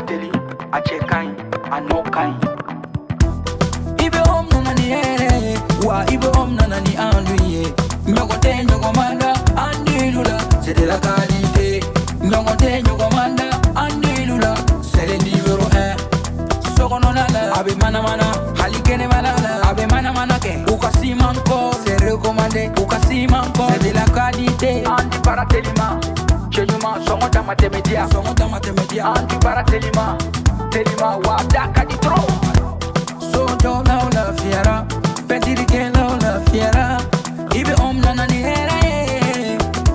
barateli, a chekai, a no kai. Ibe om nanani wa ibe om nanani anduye. Nyogote nyogomanda andilula, c'est de la qualité. Nyogote nyogomanda andilula, c'est le numéro 1. Sokononala, abe mana mana, halikene malala, abe mana mana ke. Ukasi manko, c'est recommandé. Ukasi manko, c'est de la qualité. Anti baratelima, chenyuma, songo tamate media. Songo tamate media. Anti baratelima, telima wa daka di tro. Sojo la la fiera, pentiri ke la fiera. Ibe om nanani hera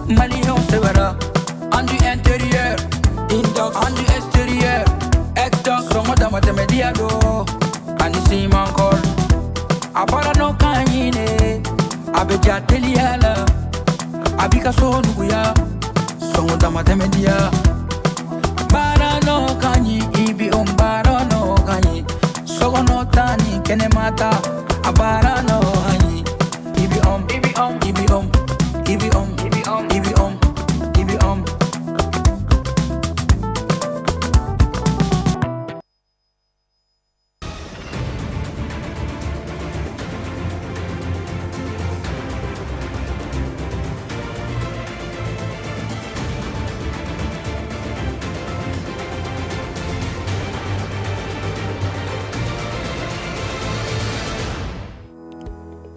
Mali on severa. Andu intérieur, indox, andu extérieur. Exdox, songo tamate media do. Ani si mankol. Abara no kanyine, abe jateliala. Abika so nuguya, songo tamate media. Bara no kanyi, ibi om bara no kanyi. Sogo no tani, kene mata, abara no hanyi. Ibi om, ibi om, ibi om, ibi om, ibi om, ibi om, ibi om.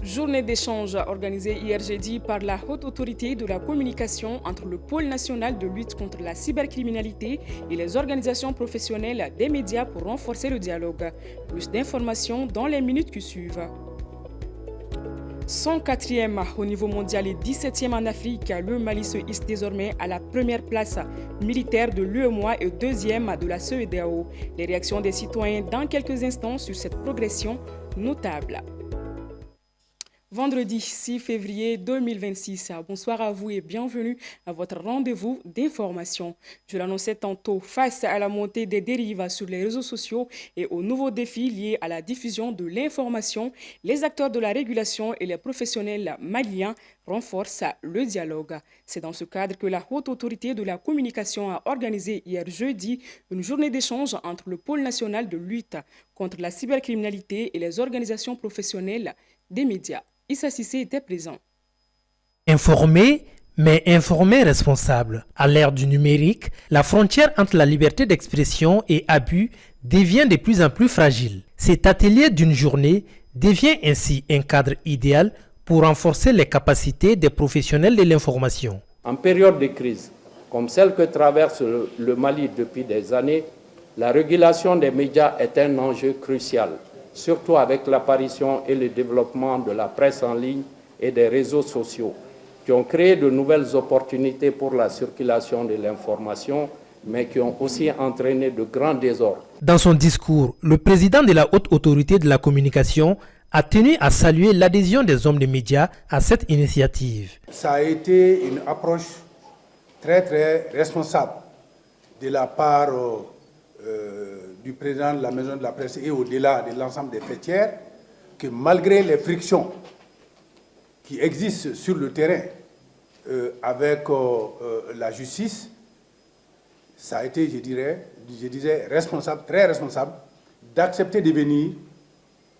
Journée d'échange organisée hier jeudi par la Haute Autorité de la Communication entre le Pôle national de lutte contre la cybercriminalité et les organisations professionnelles des médias pour renforcer le dialogue. Plus d'informations dans les minutes qui suivent. 104e au niveau mondial et 17e en Afrique, le Mali se hisse désormais à la première place militaire de l'UEMOA et deuxième de la CEDEAO. Les réactions des citoyens dans quelques instants sur cette progression notable. Vendredi 6 février 2026. Bonsoir à vous et bienvenue à votre rendez-vous d'information. Je l'annonçais tantôt, face à la montée des dérives sur les réseaux sociaux et aux nouveaux défis liés à la diffusion de l'information, les acteurs de la régulation et les professionnels maliens renforcent le dialogue. C'est dans ce cadre que la Haute Autorité de la Communication a organisé hier jeudi une journée d'échange entre le Pôle national de lutte contre la cybercriminalité et les organisations professionnelles des médias. Issa Sissé était présent. Informer, mais informer responsable. À l'ère du numérique, la frontière entre la liberté d'expression et abus devient de plus en plus fragile. Cet atelier d'une journée devient ainsi un cadre idéal pour renforcer les capacités des professionnels de l'information. En période de crise, comme celle que traverse le Mali depuis des années, la régulation des médias est un enjeu crucial, surtout avec l'apparition et le développement de la presse en ligne et des réseaux sociaux, qui ont créé de nouvelles opportunités pour la circulation de l'information, mais qui ont aussi entraîné de grands désordres. Dans son discours, le président de la Haute Autorité de la Communication a tenu à saluer l'adhésion des hommes des médias à cette initiative. Ça a été une approche très responsable de la part du président de la Maison de la Presse et au-delà de l'ensemble des fêtières, que malgré les frictions qui existent sur le terrain avec la justice, ça a été, je dirais, responsable, très responsable, d'accepter de venir,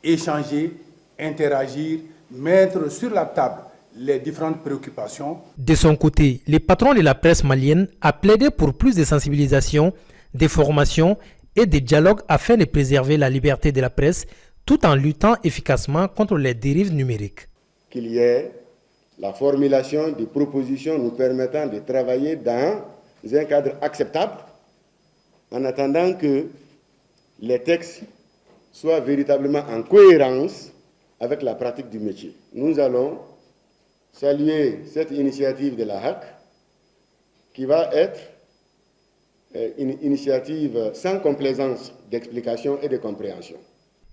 échanger, interagir, mettre sur la table les différentes préoccupations. De son côté, le patron de la presse malienne a plaidé pour plus de sensibilisation, de formation et de dialogue afin de préserver la liberté de la presse tout en luttant efficacement contre les dérives numériques. Qu'il y ait la formulation de propositions nous permettant de travailler dans un cadre acceptable en attendant que les textes soient véritablement en cohérence avec la pratique du métier. Nous allons saluer cette initiative de la HAC qui va être une initiative sans complaisance d'explication et de compréhension.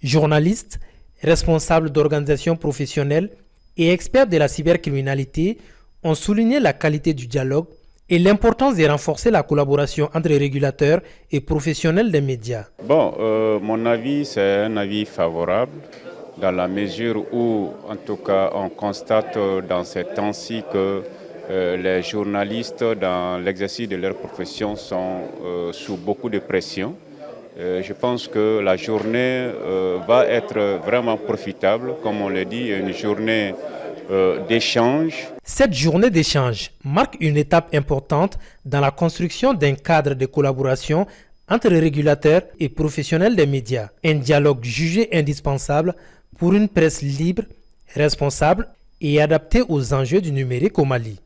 Journalistes, responsables d'organisations professionnelles et experts de la cybercriminalité ont souligné la qualité du dialogue et l'importance de renforcer la collaboration entre régulateurs et professionnels des médias. Mon avis, c'est un avis favorable dans la mesure où, en tout cas, on constate dans ces temps-ci que les journalistes, dans l'exercice de leur profession, sont sous beaucoup de pression Je pense que la journée va être vraiment profitable, comme on l'a dit, une journée d'échange. Cette journée d'échange marque une étape importante dans la construction d'un cadre de collaboration entre régulateurs et professionnels des médias. Un dialogue jugé indispensable pour une presse libre, responsable et adaptée aux enjeux du numérique au Mali.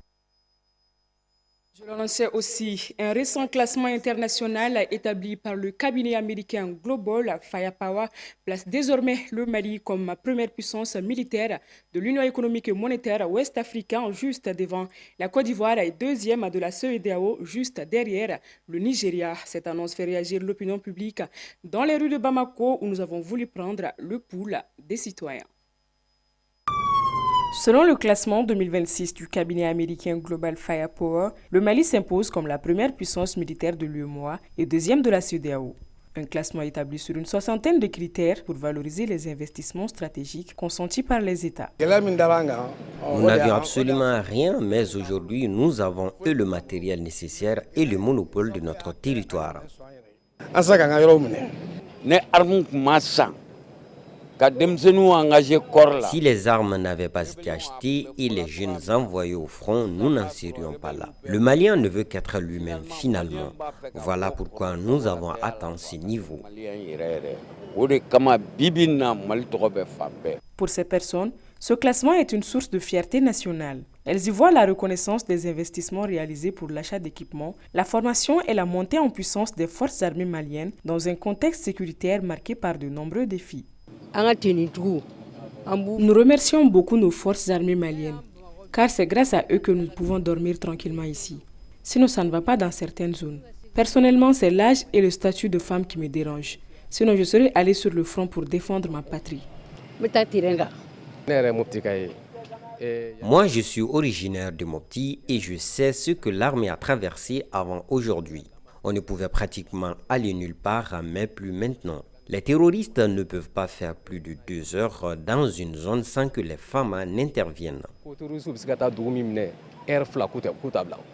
Je l'annonçais aussi, un récent classement international établi par le cabinet américain Global Firepower place désormais le Mali comme première puissance militaire de l'Union économique et monétaire ouest-africaine, juste devant la Côte d'Ivoire et deuxième de la CEDEAO, juste derrière le Nigeria. Cette annonce fait réagir l'opinion publique dans les rues de Bamako où nous avons voulu prendre le pouls des citoyens. Selon le classement 2026 du cabinet américain Global Firepower, le Mali s'impose comme la première puissance militaire de l'UEMOA et deuxième de la CEDEAO. Un classement établi sur une soixantaine de critères pour valoriser les investissements stratégiques consentis par les États. Nous n'avions absolument rien, mais aujourd'hui, nous avons eu le matériel nécessaire et le monopole de notre territoire. Si les armes n'avaient pas été achetées et les jeunes envoyés au front, nous n'en serions pas là. Le Malien ne veut qu'être lui-même finalement. Voilà pourquoi nous avons atteint ce niveau. Pour ces personnes, ce classement est une source de fierté nationale. Elles y voient la reconnaissance des investissements réalisés pour l'achat d'équipements, la formation et la montée en puissance des forces armées maliennes dans un contexte sécuritaire marqué par de nombreux défis. Nous remercions beaucoup nos forces armées maliennes, car c'est grâce à eux que nous pouvons dormir tranquillement ici. Sinon, ça ne va pas dans certaines zones. Personnellement, c'est l'âge et le statut de femme qui me dérangent. Sinon, je serais allée sur le front pour défendre ma patrie. Moi, je suis originaire de Mopti et je sais ce que l'armée a traversé avant aujourd'hui. On ne pouvait pratiquement aller nulle part, mais plus maintenant. Les terroristes ne peuvent pas faire plus de 2 heures dans une zone sans que les femmes n'interviennent.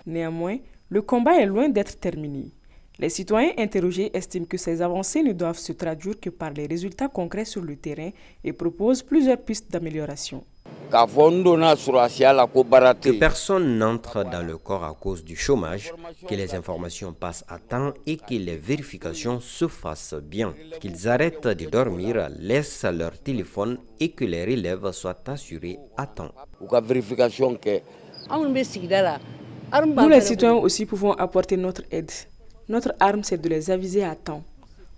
Néanmoins, le combat est loin d'être terminé. Les citoyens interrogés estiment que ces avancées ne doivent se traduire que par les résultats concrets sur le terrain et proposent plusieurs pistes d'amélioration. Que personne n'entre dans le corps à cause du chômage, que les informations passent à temps et que les vérifications se fassent bien, qu'ils arrêtent de dormir, laissent leur téléphone et que les relèves soient assurés à temps. Nous les citoyens aussi pouvons apporter notre aide. Notre arme, c'est de les aviser à temps.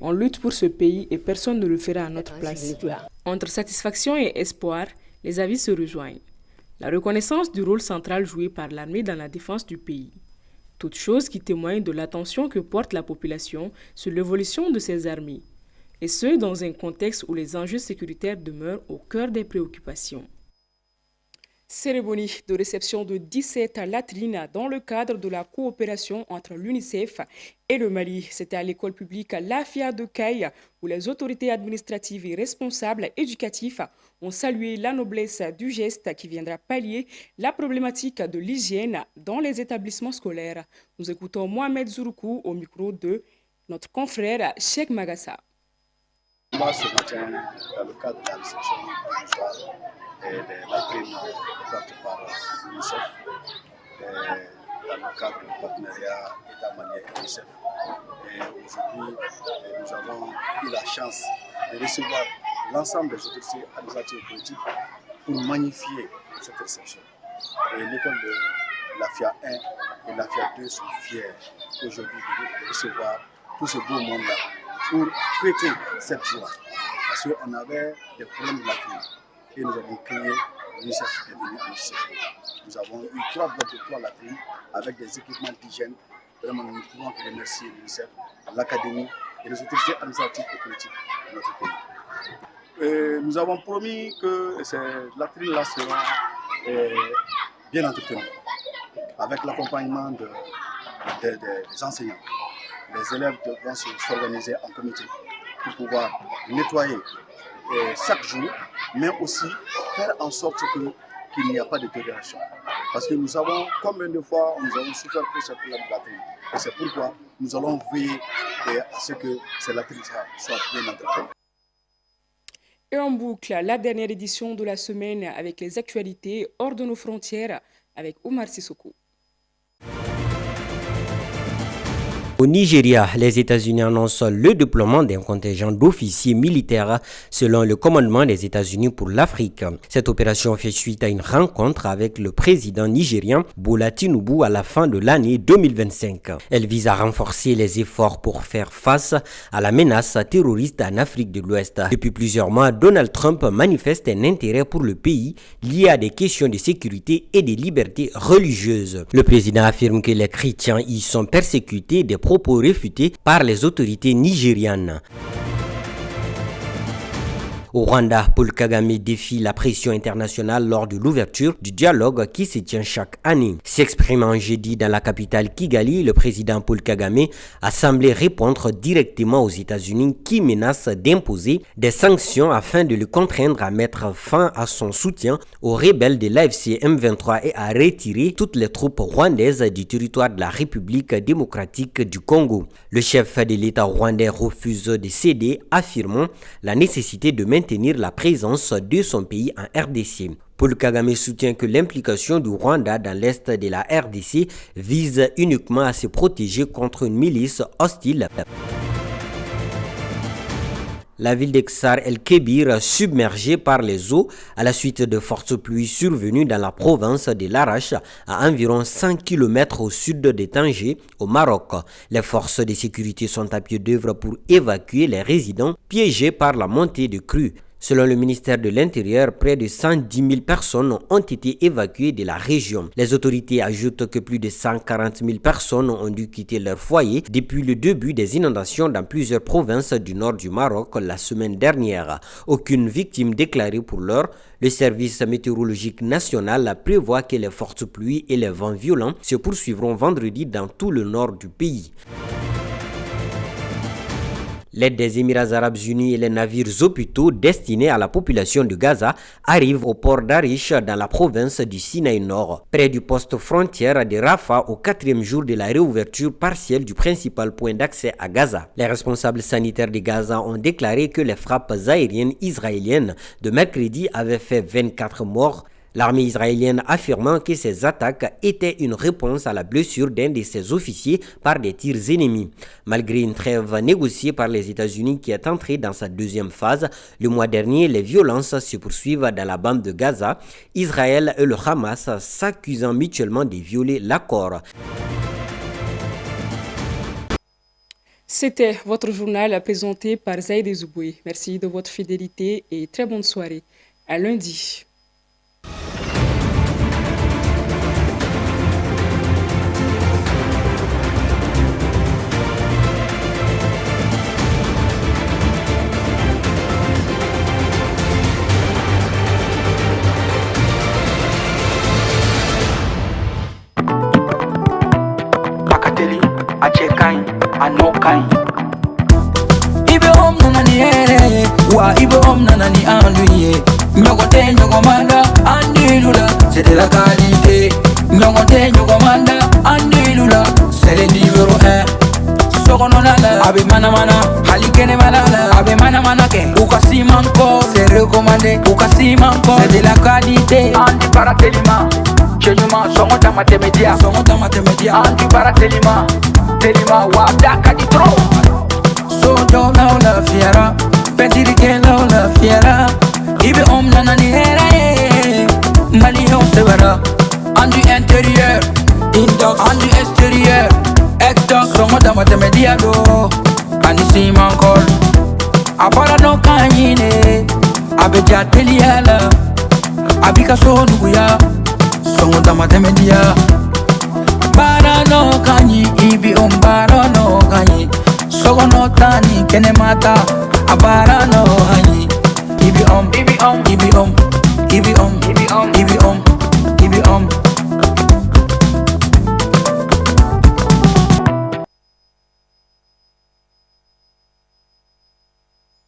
On lutte pour ce pays et personne ne le fera à notre place. Entre satisfaction et espoir, les avis se rejoignent. La reconnaissance du rôle central joué par l'armée dans la défense du pays. Toute chose qui témoigne de l'attention que porte la population sur l'évolution de ces armées. Et ce, dans un contexte où les enjeux sécuritaires demeurent au cœur des préoccupations. Cérémonie de réception de 17 latrines dans le cadre de la coopération entre l'UNICEF et le Mali. C'était à l'école publique Lafia de Caille où les autorités administratives et responsables éducatifs ont salué la noblesse du geste qui viendra pallier la problématique de l'hygiène dans les établissements scolaires. Nous écoutons Mohamed Zouroukou au micro de notre confrère Cheikh Magassa. Moi, ce matin, dans le cadre de la réception provisoire des latrines offertes par l'UNICEF, dans le cadre du partenariat État malien et l'UNICEF. Aujourd'hui, nous avons eu la chance de recevoir l'ensemble des autorités administratives et politiques pour magnifier cette réception. L'école de l'AFIA 1 et l'AFIA 2 sont fiers aujourd'hui de recevoir tout ce beau monde-là pour fêter cette joie. Parce qu'on avait des problèmes de latrines et nous avons créé, l'UNICEF est venu en secours. Nous avons eu 3 blocs de 3 latrines avec des équipements d'hygiène. Vraiment, nous ne pouvons que remercier l'UNICEF, l'Académie et les autorités administratives et politiques de notre pays. Nous avons promis que ces latrines-là seront bien entretenues avec l'accompagnement des enseignants. Les élèves devront s'organiser en comité pour pouvoir nettoyer chaque jour, mais aussi faire en sorte qu'il n'y a pas de détérioration. Parce que nous savons combien de fois nous avons souffert pour cette problème de latrine. Et c'est pourquoi nous allons veiller et à ce que ces l'atterrissage soit bien entretenu. Et en boucle, la dernière édition de la semaine avec les actualités hors de nos frontières avec Oumar Sissoko. Au Nigeria, les États-Unis annoncent le déploiement d'un contingent d'officiers militaires selon le commandement des États-Unis pour l'Afrique. Cette opération fait suite à une rencontre avec le président nigérian Bola Tinubu à la fin de l'année 2025. Elle vise à renforcer les efforts pour faire face à la menace terroriste en Afrique de l'Ouest. Depuis plusieurs mois, Donald Trump manifeste un intérêt pour le pays lié à des questions de sécurité et de liberté religieuse. Le président affirme que les chrétiens y sont persécutés, des propos réfutés par les autorités nigérianes. Au Rwanda, Paul Kagame défie la pression internationale lors de l'ouverture du dialogue qui se tient chaque année. S'exprimant jeudi dans la capitale Kigali, le président Paul Kagame a semblé répondre directement aux États-Unis qui menacent d'imposer des sanctions afin de le contraindre à mettre fin à son soutien aux rebelles de l'AFC M23 et à retirer toutes les troupes rwandaises du territoire de la République démocratique du Congo. Le chef de l'État rwandais refuse de céder, affirmant la nécessité de maintenir la présence de son pays en RDC. Paul Kagame soutient que l'implication du Rwanda dans l'est de la RDC vise uniquement à se protéger contre une milice hostile. La ville d'Exar el-Kébir, submergée par les eaux à la suite de fortes pluies survenues dans la province de l'Arache, à environ 100 km au sud de Tanger, au Maroc. Les forces de sécurité sont à pied d'œuvre pour évacuer les résidents piégés par la montée de crues. Selon le ministère de l'Intérieur, près de 110 000 personnes ont été évacuées de la région. Les autorités ajoutent que plus de 140 000 personnes ont dû quitter leur foyer depuis le début des inondations dans plusieurs provinces du nord du Maroc la semaine dernière. Aucune victime déclarée pour l'heure. Le service météorologique national prévoit que les fortes pluies et les vents violents se poursuivront vendredi dans tout le nord du pays. L'aide des Émirats arabes unis et les navires hôpitaux destinés à la population de Gaza arrivent au port d'Arish dans la province du Sinaï Nord, près du poste frontière de Rafah au 4e jour de la réouverture partielle du principal point d'accès à Gaza. Les responsables sanitaires de Gaza ont déclaré que les frappes aériennes israéliennes de mercredi avaient fait 24 morts. L'armée israélienne affirmant que ces attaques étaient une réponse à la blessure d'un de ses officiers par des tirs ennemis. Malgré une trêve négociée par les États-Unis qui est entrée dans sa deuxième phase, le mois dernier, les violences se poursuivent dans la bande de Gaza, Israël et le Hamas s'accusant mutuellement de violer l'accord. C'était votre journal présenté par Zaïd Zouboué. Merci de votre fidélité et très bonne soirée. À lundi. Ibe om nanani ere wa ibe om nanani anduye nyogote nyogomanda andilula c'est de la qualité nyogote nyogomanda andilula c'est le numéro 1 sogononala abe mana halikene malala abe mana ke ukasimanko c'est recommandé ukasimanko c'est de la qualité Anti Baratelima, Chejuma, Songota Matemedia, Anti Baratelima, Telima, Wadaka di Tro. Sojo na la fiera, Petirike na la fiera, Ibe om nanani hera, Mali ho severa, Andu intérieur, Indox, Andu extérieur, Exdox, Songota Matemedia do, Ani Simankol, Abara no kanyine, Abeja Teliala, Abika so nuguya, Songota Matemedia. Barano kanyi, ibi barano kanyi. Sogono tani kene mata, abarano kanyi. Ibi